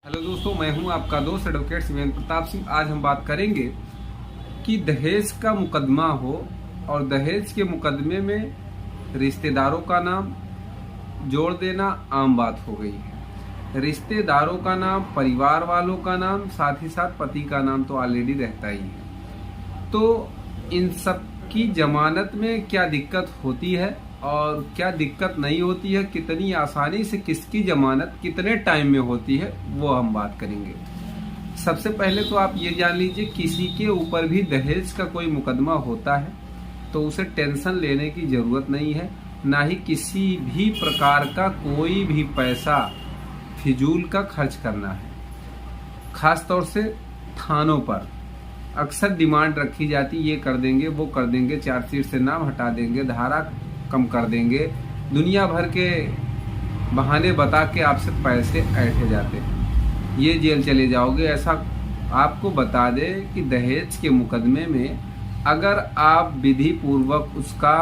Hello दोस्तों, मैं हूं आपका दोस्त एडवोकेट शिवेंद्र प्रताप सिंह। आज हम बात करेंगे कि दहेज का मुकदमा हो और दहेज के मुकदमे में रिश्तेदारों का नाम जोड़ देना आम बात हो गई है। रिश्तेदारों का नाम, परिवार वालों का नाम, साथ ही साथ पति का नाम तो ऑलरेडी रहता ही है। तो इन सब की जमानत में क्या दिक्कत होती है और क्या दिक्कत नहीं होती है, कितनी आसानी से किसकी जमानत कितने टाइम में होती है, वो हम बात करेंगे। सबसे पहले तो आप ये जान लीजिए, किसी के ऊपर भी दहेज का कोई मुकदमा होता है तो उसे टेंशन लेने की जरूरत नहीं है, ना ही किसी भी प्रकार का कोई भी पैसा फिजूल का खर्च करना है। खास तौर से थानों पर अक्सर डिमांड रखी जाती, ये कर देंगे, वो कर देंगे, चार्जशीट से नाम हटा देंगे, धारा कम कर देंगे, दुनिया भर के बहाने बता के आपसे पैसे ऐंठे जाते हैं। ये जेल चले जाओगे, ऐसा आपको बता दे कि दहेज के मुकदमे में अगर आप विधि पूर्वक उसका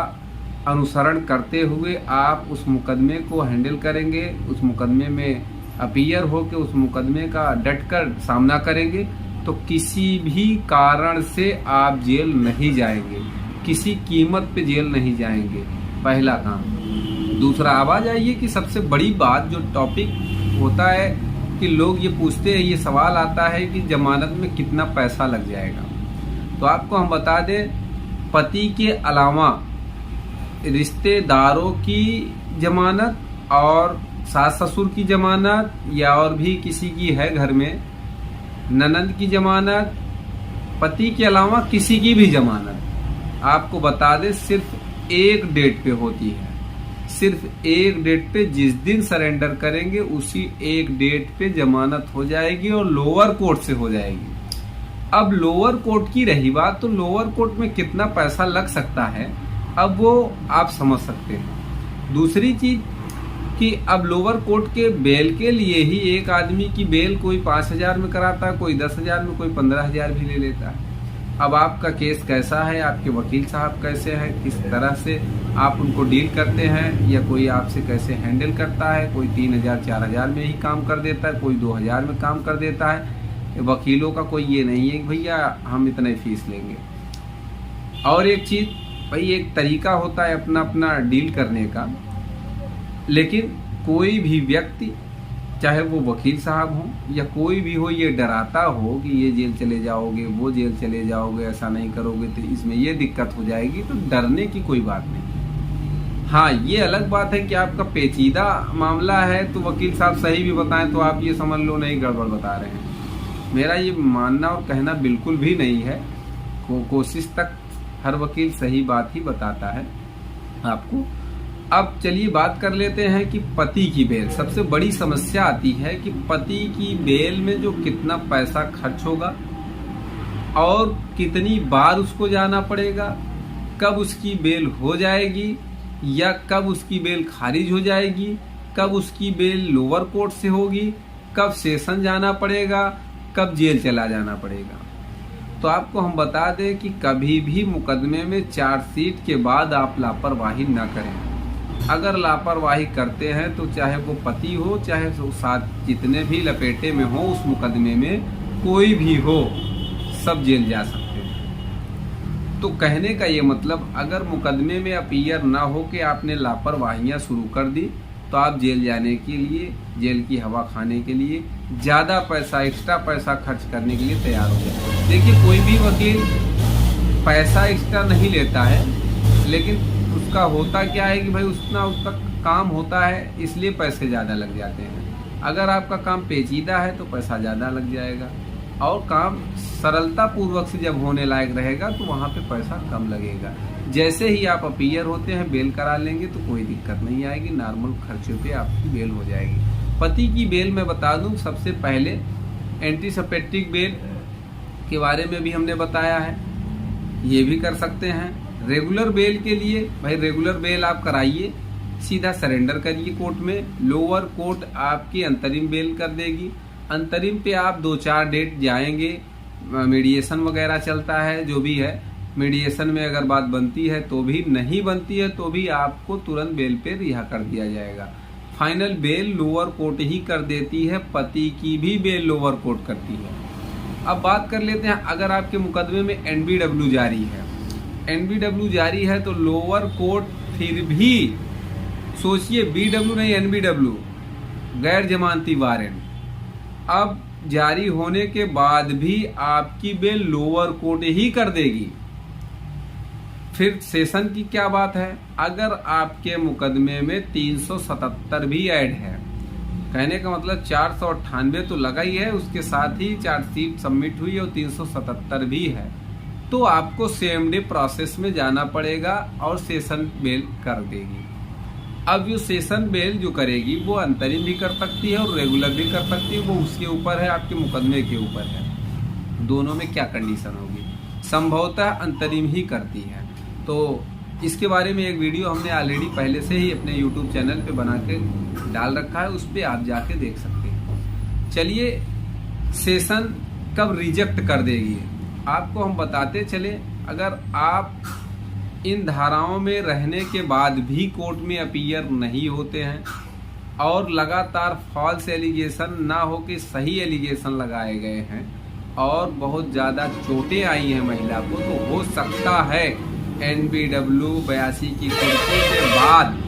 अनुसरण करते हुए आप उस मुकदमे को हैंडल करेंगे, उस मुकदमे में अपीयर होकर उस मुकदमे का डटकर सामना करेंगे, तो किसी भी कारण से आप जेल नहीं जाएंगे, किसी कीमत पे जेल नहीं जाएंगे। पहला काम। दूसरा, आवाज आई है कि सबसे बड़ी बात जो टॉपिक होता है कि लोग ये पूछते हैं, ये सवाल आता है कि जमानत में कितना पैसा लग जाएगा। तो आपको हम बता दें, पति के अलावा रिश्तेदारों की जमानत और सास ससुर की जमानत या और भी किसी की है घर में, ननद की जमानत, पति के अलावा किसी की भी जमानत आपको बता दें सिर्फ एक डेट पे होती है। सिर्फ एक डेट पे, जिस दिन सरेंडर करेंगे उसी एक डेट पे जमानत हो जाएगी और लोअर कोर्ट से हो जाएगी। अब लोअर कोर्ट की रही बात, तो लोअर कोर्ट में कितना पैसा लग सकता है अब वो आप समझ सकते हैं। दूसरी चीज कि अब लोअर कोर्ट के बेल के लिए ही एक आदमी की बेल कोई 5,000 में कराता है, कोई 10,000 में, कोई 15,000 भी ले लेता है। अब आपका केस कैसा है, आपके वकील साहब कैसे हैं, किस तरह से आप उनको डील करते हैं, या कोई आपसे कैसे हैंडल करता है, कोई 3,000 4,000 में ही काम कर देता है, कोई 2,000 में काम कर देता है। वकीलों का कोई ये नहीं है कि भैया हम इतने फीस लेंगे। और एक चीज भाई, एक तरीका होता है अपना अपना डील करने का, लेकिन कोई भी व्यक्ति, चाहे वो वकील साहब हो या कोई भी हो, ये डराता हो कि ये जेल चले जाओगे, वो जेल चले जाओगे, ऐसा नहीं करोगे तो इसमें ये दिक्कत हो जाएगी, तो डरने की कोई बात नहीं। हाँ, ये अलग बात है कि आपका पेचीदा मामला है तो वकील साहब सही भी बताएं तो आप ये समझ लो नहीं, गड़बड़ बता रहे हैं। मेरा ये मानना और कहना बिल्कुल भी नहीं है। कोशिश तक हर वकील सही बात ही बताता है आपको। अब चलिए बात कर लेते हैं कि पति की बेल। सबसे बड़ी समस्या आती है कि पति की बेल में जो कितना पैसा खर्च होगा और कितनी बार उसको जाना पड़ेगा, कब उसकी बेल हो जाएगी या कब उसकी बेल खारिज हो जाएगी, कब उसकी बेल लोअर कोर्ट से होगी, कब सेशन जाना पड़ेगा, कब जेल चला जाना पड़ेगा। तो आपको हम बता दें कि कभी भी मुकदमे में चार्जशीट के बाद आप लापरवाही न करें। अगर लापरवाही करते हैं तो चाहे वो पति हो, चाहे वो साथ जितने भी लपेटे में हो उस मुकदमे में, कोई भी हो, सब जेल जा सकते हैं। तो कहने का ये मतलब, अगर मुकदमे में अपीयर ना हो कि आपने लापरवाहियां शुरू कर दी तो आप जेल जाने के लिए, जेल की हवा खाने के लिए ज्यादा पैसा, एक्स्ट्रा पैसा खर्च करने के लिए तैयार हो जाए। देखिए, कोई भी वकील पैसा एक्स्ट्रा नहीं लेता है, लेकिन उसका होता क्या है कि भाई उसका काम होता है, इसलिए पैसे ज़्यादा लग जाते हैं। अगर आपका काम पेचीदा है तो पैसा ज़्यादा लग जाएगा, और काम सरलता पूर्वक से जब होने लायक रहेगा तो वहाँ पे पैसा कम लगेगा। जैसे ही आप अपीयर होते हैं, बेल करा लेंगे तो कोई दिक्कत नहीं आएगी, नॉर्मल खर्चों पे आपकी बेल हो जाएगी। पति की बेल मैं बता दूं, सबसे पहले एंटीसिपेटिक बेल के बारे में भी हमने बताया है, ये भी कर सकते हैं। रेगुलर बेल के लिए भाई, रेगुलर बेल आप कराइए, सीधा सरेंडर करिए कोर्ट में, लोअर कोर्ट आपकी अंतरिम बेल कर देगी। अंतरिम पे आप 2-4 डेट जाएंगे, मीडिएशन वगैरह चलता है, जो भी है मीडिएशन में अगर बात बनती है तो भी, नहीं बनती है तो भी आपको तुरंत बेल पे रिहा कर दिया जाएगा। फाइनल बेल लोअर कोर्ट ही कर देती है, पति की भी बेल लोअर कोर्ट करती है। अब बात कर लेते हैं, अगर आपके मुकदमे में एनबीडब्ल्यू जारी है, एनबीडब्ल्यू जारी है तो लोअर कोर्ट फिर भी, सोचिए बीडब्ल्यू नहीं एनबीडब्ल्यू, गैर जमानती वारंट, अब जारी होने के बाद भी आपकी बेल लोअर कोर्ट ही कर देगी। फिर सेशन की क्या बात है, अगर आपके मुकदमे में 377 भी ऐड है, कहने का मतलब 498 तो लगा ही है, उसके साथ ही चार्जशीट सबमिट हुई और 377 भी है, तो आपको सेम डे प्रोसेस में जाना पड़ेगा और सेशन बेल कर देगी। अब जो सेशन बेल जो करेगी वो अंतरिम भी कर सकती है और रेगुलर भी कर सकती है, वो उसके ऊपर है, आपके मुकदमे के ऊपर है, दोनों में क्या कंडीशन होगी। संभवतः अंतरिम ही करती है, तो इसके बारे में एक वीडियो हमने ऑलरेडी पहले से ही अपने YouTube चैनल पे बना के डाल रखा है, उस पर आप जाके देख सकते हैं। चलिए, सेशन कब रिजेक्ट कर देगी आपको हम बताते चले। अगर आप इन धाराओं में रहने के बाद भी कोर्ट में अपीयर नहीं होते हैं और लगातार फॉल्स एलिगेशन ना हो के सही एलिगेशन लगाए गए हैं और बहुत ज़्यादा चोटें आई हैं महिला को, तो हो सकता है एनबीडब्ल्यू 82 की कुर्सी के बाद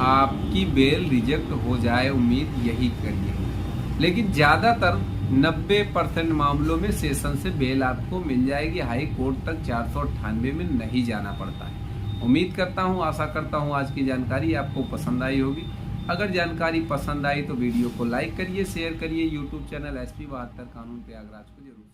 आपकी बेल रिजेक्ट हो जाए, उम्मीद यही करिए। लेकिन ज़्यादातर 90% मामलों में सेशन से बेल आपको मिल जाएगी, हाई कोर्ट तक 498 में नहीं जाना पड़ता है। उम्मीद करता हूँ, आशा करता हूँ आज की जानकारी आपको पसंद आई होगी। अगर जानकारी पसंद आई तो वीडियो को लाइक करिए, शेयर करिए, यूट्यूब चैनल SP 72 कानून प्रयागराज को जरूर